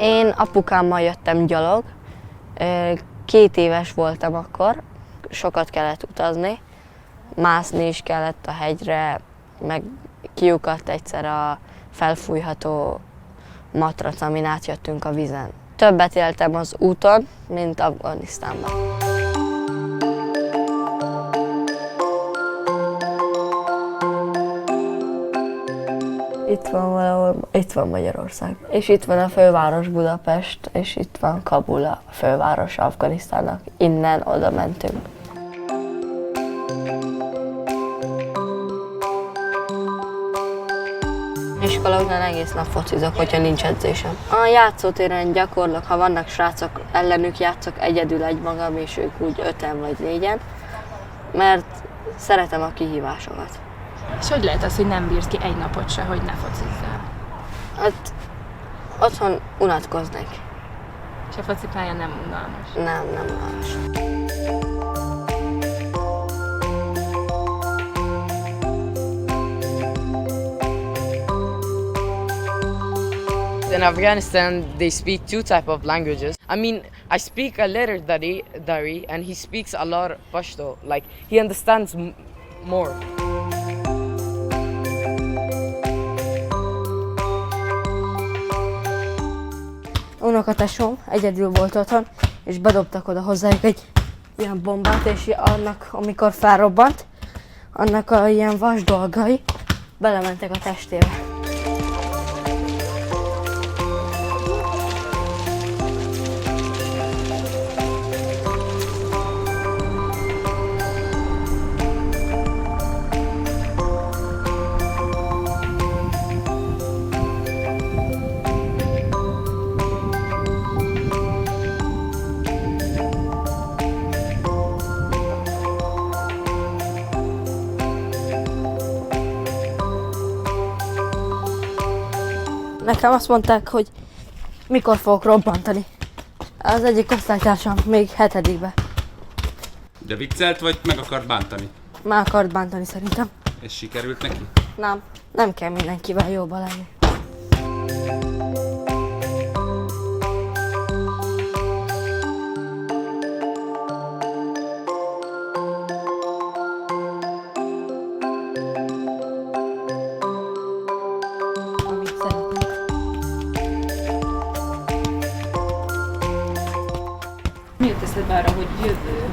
Én apukámmal jöttem gyalog, 2 éves voltam akkor, sokat kellett utazni, mászni is kellett a hegyre, meg kiukadt egyszer a felfújható matrac, amin átjöttünk a vízen. Többet éltem az úton, mint Afganisztánban. Itt van valahol, itt van Magyarország. És itt van a főváros Budapest, és itt van Kabul, a főváros Afganisztánnak. Innen oda mentünk. Iskola egész nap focizok, hogyha nincs edzésem. A játszótéren gyakorlok, ha vannak srácok, ellenük játszok egyedül egymagam, és ők úgy 5-en vagy 4-en, mert szeretem a kihívásokat. És hogy lehet az, hogy nem bírsz ki egy napot se, hogy ne focizzál? Hát otthon unatkoznék. És a focipálya nem unalmas? Nem unalmas. In Afghanistan, they speak 2 types of languages. I mean, I speak a little Dari, and he speaks a lot Pashto. Like, he understands more. Unokatesóm egyedül volt otthon, és bedobtak oda hozzájuk egy ilyen bombát, és annak, amikor felrobbant, annak a ilyen vas dolgai belementek a testébe. Nekem azt mondták, hogy mikor fogok robbantani. Az egyik osztálytársam még 7-be. De viccelt, vagy meg akart bántani? Már akart bántani szerintem. És sikerült neki? Nem kell mindenkivel jóba lenni. Amit szeretnék. Mi jut eszedbe arra, hogy jövő?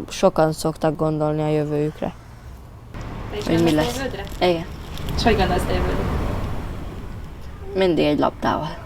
Sokan szoktak gondolni a jövőjükre. Te is Hogy mi gondolsz a lesz? jövődre? Igen. És hogy gondolsz a jövődre? Mindig egy labdával.